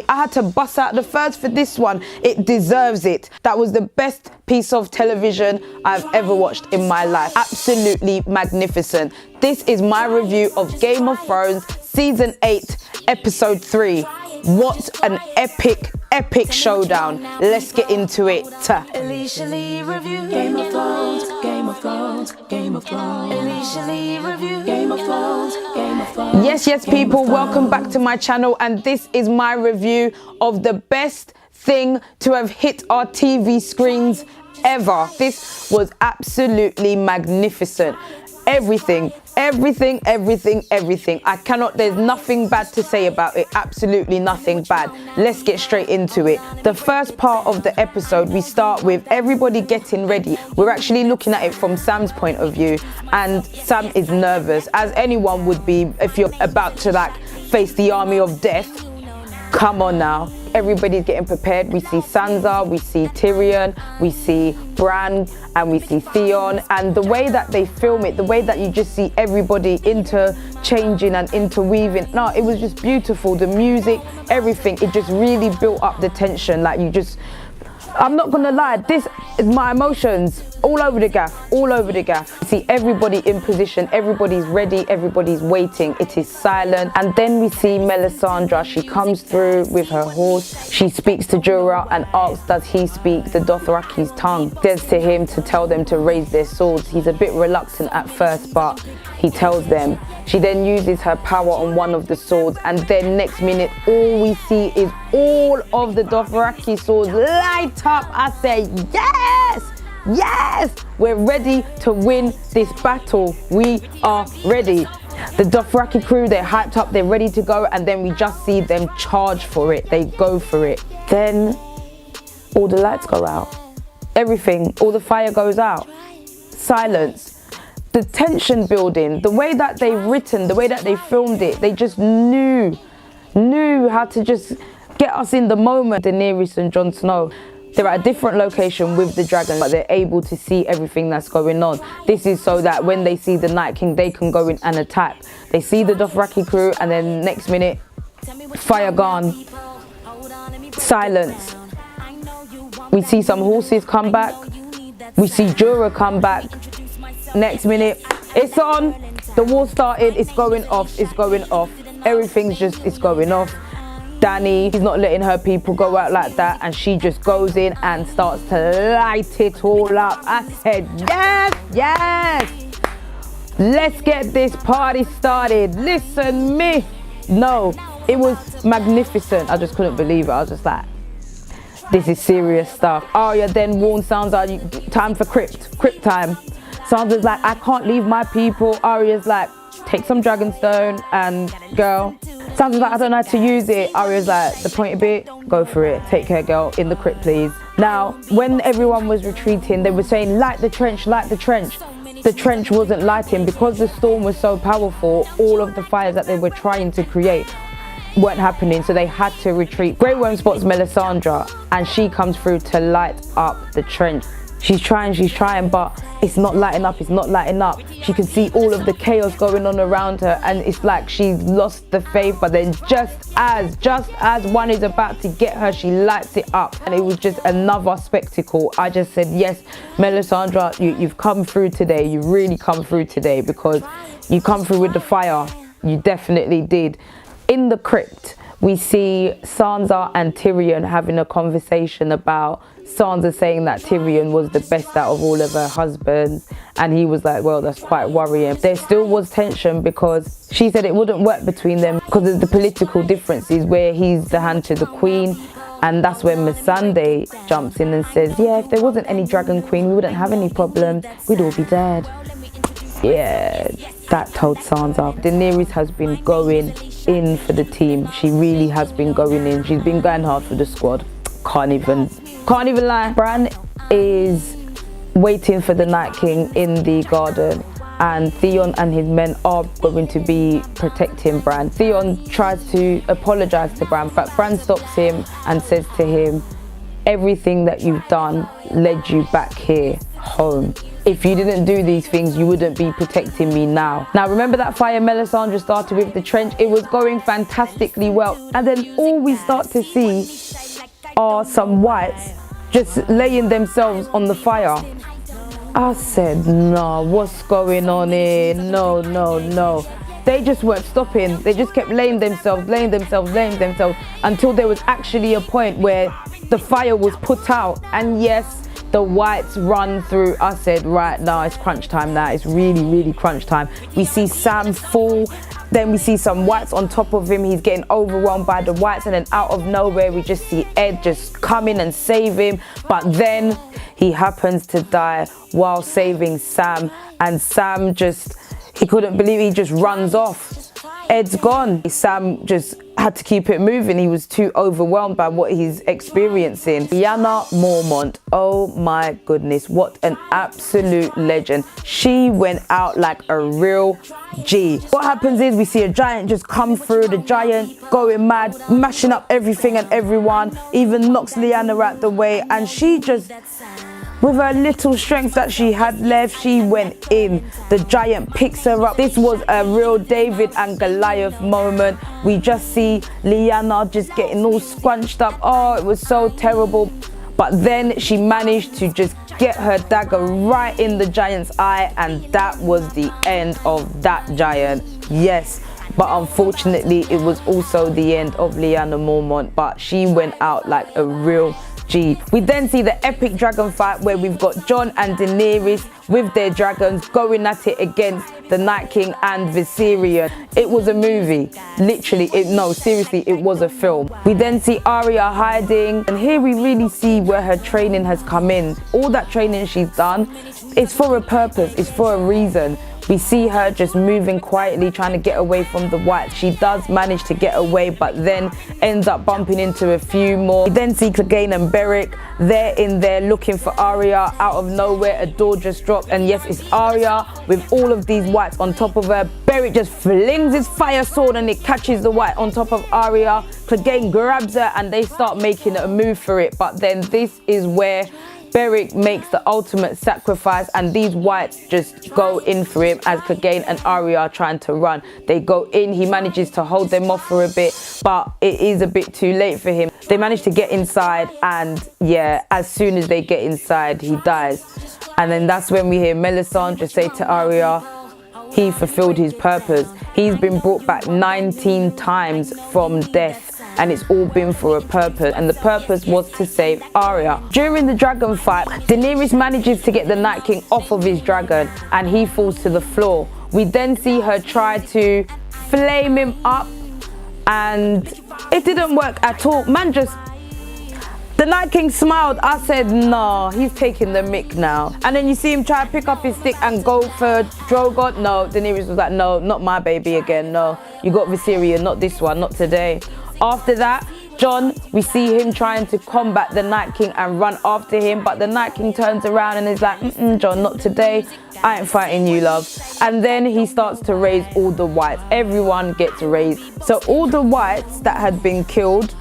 I had to bust out the first for this one. It deserves it. That was the best piece of television I've ever watched in my life. Absolutely magnificent. This is my review of Game of Thrones Season 8, Episode 3. What an epic showdown. Let's get into it. Aleisha Lee review Game of Thrones, Game of Thrones, Game of Thrones. Aleisha Lee review Game of Thrones, Game of Thrones. Yes, people, welcome back to my channel, and this is my review of the best thing to have hit our TV screens ever. This was absolutely magnificent. Everything. I cannot, there's nothing bad to say about it. Absolutely nothing bad. Let's get straight into it. The first part of the episode, we start with everybody getting ready. We're actually looking at it from Sam's point of view, and Sam is nervous, as anyone would be if you're about to face the army of death. Come on now. Everybody's getting prepared. We see Sansa, we see Tyrion, we see Bran, and we see Theon. And the way that they film it, the way that you just see everybody interchanging and interweaving. No, it was just beautiful. The music, everything, it just really built up the tension. I'm not gonna lie, this is my emotions all over the gaff, See everybody in position, everybody's ready, everybody's waiting. It is silent. And then we see Melisandre. She comes through with her horse. She speaks to Jorah and asks, does he speak the Dothraki's tongue? Says to him to tell them to raise their swords. He's a bit reluctant at first, but he tells them. She then uses her power on one of the swords, and then next minute all we see is all of the Dothraki swords light up. I say yes, we're ready to win this battle. We are ready. The Dothraki crew, they're hyped up, they're ready to go, and then we just see them charge for it. They go for it. Then all the lights go out. Everything, all the fire goes out. Silence. The tension building, the way that they've written, the way that they filmed it, they just knew how to just get us in the moment. Daenerys and Jon Snow, they're at a different location with the dragon, but they're able to see everything that's going on. This is so that when they see the Night King, they can go in and attack. They see the Dothraki crew, and then next minute, fire gone, silence. We see some horses come back. We see Jorah come back. Next minute, it's on. The war started. It's going off. Everything's just, it's going off. Dany, she's not letting her people go out like that, and she just goes in and starts to light it all up. I said, yes. Let's get this party started. Listen me. No, it was magnificent. I just couldn't believe it. I was just like, this is serious stuff. Arya then warns Sansa, time for crypt time. Sansa's like, I can't leave my people. Arya's like, take some dragonstone, and girl. Sansa's like, I don't know how to use it. Arya's like, the pointy bit, go for it. Take care, girl, in the crypt, please. Now, when everyone was retreating, they were saying, light the trench. The trench wasn't lighting because the storm was so powerful. All of the fires that they were trying to create weren't happening, so they had to retreat. Grey Worm spots Melisandre, and she comes through to light up the trench. She's trying, but it's not lighting up. She can see all of the chaos going on around her, and it's like she's lost the faith. But then just as one is about to get her, she lights it up, and it was just another spectacle. I just said, yes, Melisandre, you've come through today. You really come through today, because you come through with the fire. You definitely did. In the crypt, we see Sansa and Tyrion having a conversation about Sansa saying that Tyrion was the best out of all of her husbands, and he was like, well, that's quite worrying. There still was tension because she said it wouldn't work between them because of the political differences, where he's the hand to the queen, and that's when Missandei jumps in and says, yeah, if there wasn't any dragon queen, we wouldn't have any problems, we'd all be dead. Yeah, that told Sansa. Daenerys has been going in for the team. She really has been going in. She's been going hard for the squad. Can't even lie. Bran is waiting for the Night King in the garden, and Theon and his men are going to be protecting Bran. Theon tries to apologize to Bran, but Bran stops him and says to him, everything that you've done led you back here home. if you didn't do these things, you wouldn't be protecting me now. Now, remember that fire Melisandre started with the trench? It was going fantastically well. And then all we start to see are some whites just laying themselves on the fire. I said, no, what's going on here? No, no, no. They just weren't stopping. They just kept laying themselves until there was actually a point where the fire was put out. And yes, the whites run through. I said, right now, it's crunch time now. It's really, really crunch time. We see Sam fall. Then we see some whites on top of him. He's getting overwhelmed by the whites. And then out of nowhere, we just see Ed just come in and save him. But then he happens to die while saving Sam. And Sam he couldn't believe it. He just runs off. Ed's gone. Sam just had to keep it moving. He was too overwhelmed by what he's experiencing. Lyanna Mormont, oh my goodness, what an absolute legend. She went out like a real G. What happens is we see a giant just come through, the giant going mad, mashing up everything and everyone, even knocks Lyanna out the way, and she just, with her little strength that she had left, she went in. The giant picks her up. This was a real David and Goliath moment. We just see Lyanna just getting all scrunched up. Oh, it was so terrible. But then she managed to just get her dagger right in the giant's eye, and that was the end of that giant. Yes, but unfortunately, it was also the end of Lyanna Mormont, but she went out like a real G. We then see the epic dragon fight where we've got Jon and Daenerys with their dragons going at it against the Night King and Viserion. It was a movie. Literally, no, seriously, it was a film. We then see Arya hiding, and here we really see where her training has come in. All that training she's done, it's for a purpose, it's for a reason. We see her just moving quietly, trying to get away from the whites. She does manage to get away, but then ends up bumping into a few more. We then see Clegane and Beric. They're in there looking for Arya. Out of nowhere, a door just dropped, and yes, it's Arya with all of these whites on top of her. Beric just flings his fire sword and it catches the white on top of Arya. Clegane grabs her and they start making a move for it, but then this is where Beric makes the ultimate sacrifice, and these whites just go in for him as Clegane and Arya are trying to run. They go in, he manages to hold them off for a bit, but it is a bit too late for him. They manage to get inside, and yeah, as soon as they get inside, he dies. And then that's when we hear Melisandre say to Arya, he fulfilled his purpose. He's been brought back 19 times from death, and it's all been for a purpose, and the purpose was to save Arya. During the dragon fight, Daenerys manages to get the Night King off of his dragon, and he falls to the floor. We then see her try to flame him up, and it didn't work at all. The Night King smiled. I said, no, he's taking the mick now. And then you see him try to pick up his stick and go for Drogon. No, Daenerys was like, no, not my baby again. No, you got Viserion, not this one, not today. After that, Jon, we see him trying to combat the Night King and run after him, but the Night King turns around and is like, Jon, not today. I ain't fighting you, love. And then he starts to raise all the whites. Everyone gets raised. So all the whites that had been killed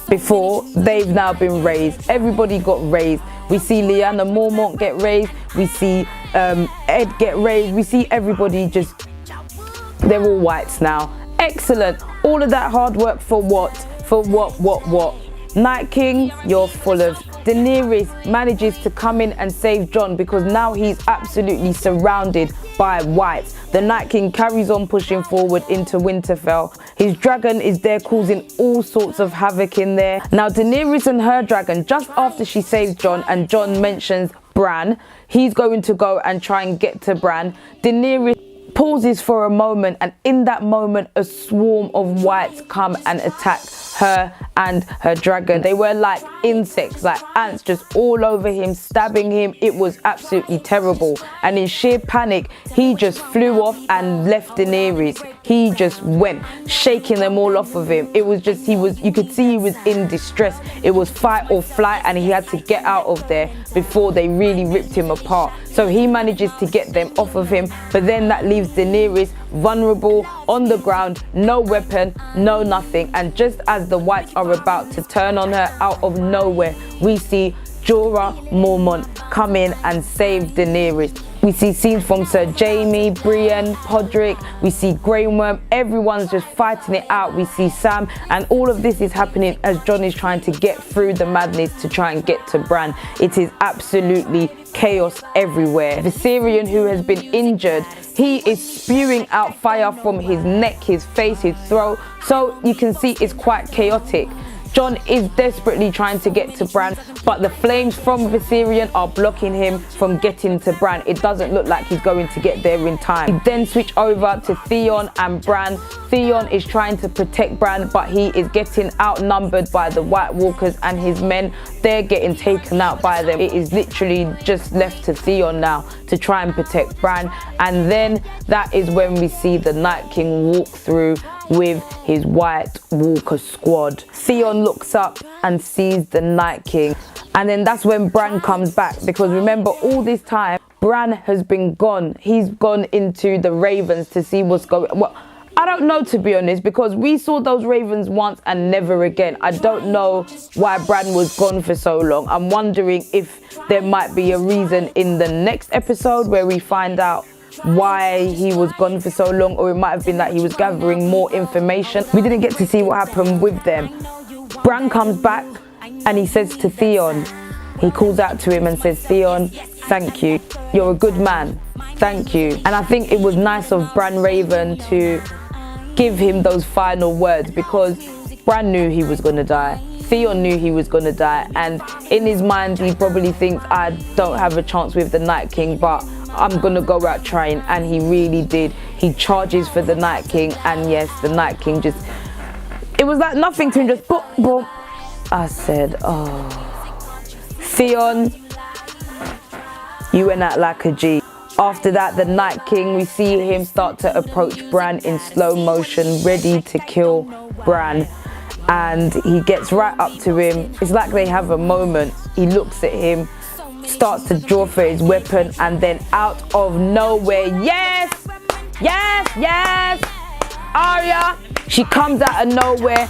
before, they've now been raised. Everybody got raised. We see Lyanna Mormont get raised. We see Ed get raised. We see everybody they're all whites now. Excellent. All of that hard work for what? For what? Night King, you're full of. Daenerys manages to come in and save Jon because now he's absolutely surrounded by whites. The Night King carries on pushing forward into Winterfell. His dragon is there causing all sorts of havoc in there. Now Daenerys and her dragon, just after she saves Jon and Jon mentions Bran, he's going to go and try and get to Bran. Daenerys pauses for a moment, and in that moment a swarm of whites come and attack her and her dragon. They were like insects, like ants, just all over him, stabbing him. It was absolutely terrible, and in sheer panic he just flew off and left Daenerys. He just went, shaking them all off of him. It was just, you could see he was in distress. It was fight or flight, and he had to get out of there before they really ripped him apart. So he manages to get them off of him, but then that leaves Daenerys vulnerable on the ground, no weapon, no nothing. And just as the whites are about to turn on her, out of nowhere we see Jorah Mormont come in and save Daenerys. We see scenes from Sir Jaime, Brienne, Podrick, we see Grey Worm, everyone's just fighting it out. We see Sam, and all of this is happening as Jon is trying to get through the madness to try and get to Bran. It is absolutely chaos everywhere. Viserion, who has been injured, he is spewing out fire from his neck, his face, his throat, so you can see it's quite chaotic. Jon is desperately trying to get to Bran, but the flames from Viserion are blocking him from getting to Bran. It doesn't look like he's going to get there in time. We then switch over to Theon and Bran. Theon is trying to protect Bran, but he is getting outnumbered by the White Walkers and his men. They're getting taken out by them. It is literally just left to Theon now to try and protect Bran. And then that is when we see the Night King walk through with his White Walker squad. Theon looks up and sees the Night King, and then that's when Bran comes back, because remember, all this time Bran has been gone. He's gone into the Ravens to see what's going on. Well, I don't know, to be honest, because we saw those Ravens once and never again. I don't know why Bran was gone for so long. I'm wondering if there might be a reason in the next episode where we find out why he was gone for so long, or it might have been that he was gathering more information. We didn't get to see what happened with them. Bran comes back and he says to Theon, he calls out to him and says, Theon, thank you, you're a good man, thank you. And I think it was nice of Bran Raven to give him those final words, because Bran knew he was going to die. Theon knew he was going to die, and in his mind he probably thinks, I don't have a chance with the Night King, but I'm gonna go out trying. And he really did. He charges for the Night King, and yes, the Night King just, it was like nothing to him, just boom, boom. I said, oh, Theon, you went out like a G. After that, the Night King, we see him start to approach Bran in slow motion, ready to kill Bran. And he gets right up to him. It's like they have a moment. He looks at him, starts to draw for his weapon, and then out of nowhere, yes, yes, yes, Arya, she comes out of nowhere.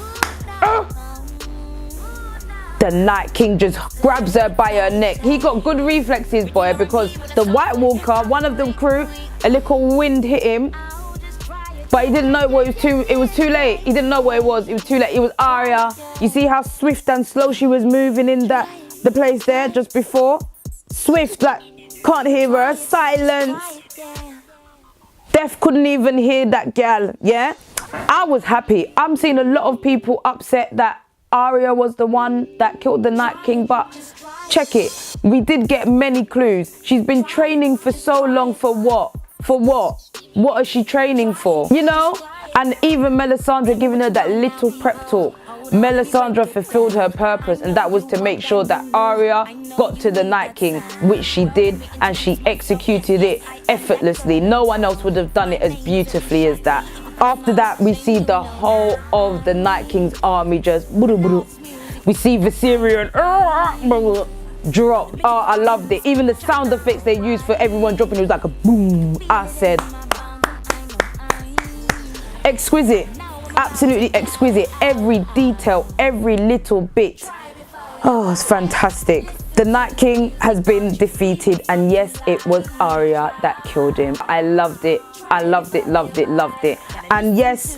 The Night King just grabs her by her neck. He got good reflexes, boy, because the White Walker, one of the crew, a little wind hit him, but he didn't know what it was too late. He didn't know what it was too late. It was Arya. You see how swift and slow she was moving in the place there just before? Swift, like, can't hear her, silence. Def couldn't even hear that gal, yeah? I was happy. I'm seeing a lot of people upset that Arya was the one that killed the Night King, but check it. We did get many clues. She's been training for so long for what? For what? What is she training for? You know? And even Melisandre giving her that little prep talk. Melisandre fulfilled her purpose, and that was to make sure that Arya got to the Night King, which she did, and she executed it effortlessly. No one else would have done it as beautifully as that. After that, we see the whole of the Night King's army just... We see Viserion drop. Oh, I loved it. Even the sound effects they used for everyone dropping, it was like a boom. I said... exquisite. Absolutely exquisite. Every detail, every little bit. Oh, it's fantastic. The Night King has been defeated, and yes, it was Arya that killed him. I loved it. I loved it, loved it, loved it. And yes,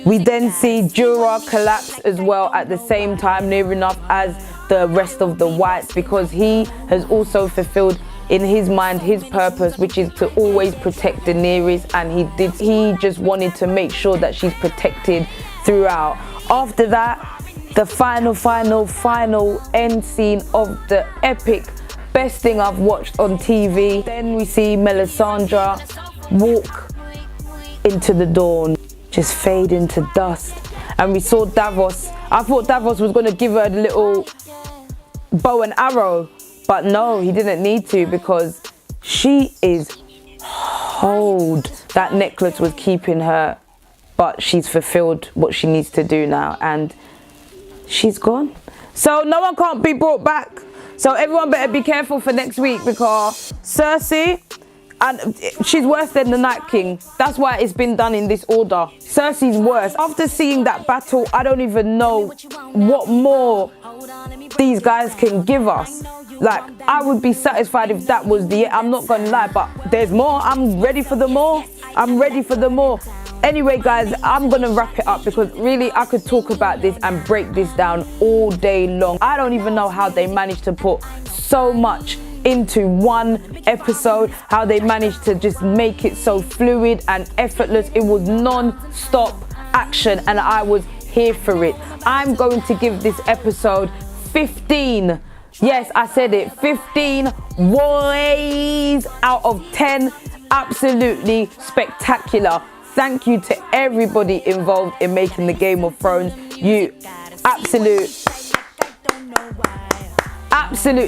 we then see Jorah collapse as well at the same time, near enough as the rest of the Whites, because he has also fulfilled in his mind his purpose, which is to always protect Daenerys, and he just wanted to make sure that she's protected throughout. After that, the final end scene of the epic best thing I've watched on TV. Then we see Melisandre walk into the dawn, just fade into dust, and we saw Davos. I thought Davos was going to give her a little bow and arrow, but no, he didn't need to, because she is hold. That necklace was keeping her, but she's fulfilled what she needs to do now, and she's gone. So no one can't be brought back. So everyone better be careful for next week, because Cersei And she's worse than the Night King. That's why it's been done in this order. Cersei's worse. After seeing that battle, I don't even know what more these guys can give us. Like, I would be satisfied if that was the end. I'm not gonna lie, but there's more. I'm ready for the more. I'm ready for the more. Anyway, guys, I'm gonna wrap it up because really I could talk about this and break this down all day long. I don't even know how they managed to put so much into one episode, how they managed to just make it so fluid and effortless. It was non-stop action and I was here for it. I'm going to give this episode 15. Yes, I said it. 15 Woiis out of 10. Absolutely spectacular. Thank you to everybody involved in making the Game of Thrones. You absolute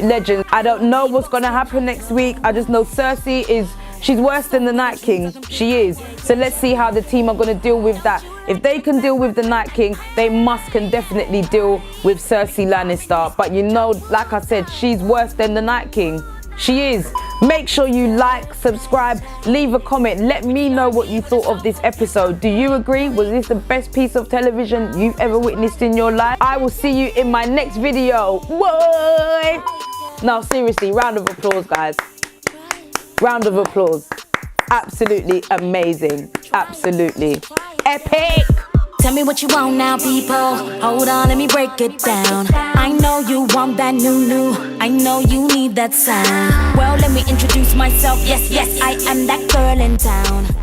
legend. I don't know what's gonna happen next week. I just know Cersei she's worse than the Night King. She is. So let's see how the team are gonna deal with that. If they can deal with the Night King, they can definitely deal with Cersei Lannister. But you know, like I said, she's worse than the Night King. She is. Make sure you like, subscribe, leave a comment. Let me know what you thought of this episode. Do you agree? Was this the best piece of television you've ever witnessed in your life? I will see you in my next video. Woiii! No, seriously, round of applause, guys. Round of applause. Absolutely amazing. Absolutely epic. Tell me what you want now, people. Hold on, let me break it down. I know you want that new. I know you need that sound. Well, let me introduce myself. Yes, I am that girl in town.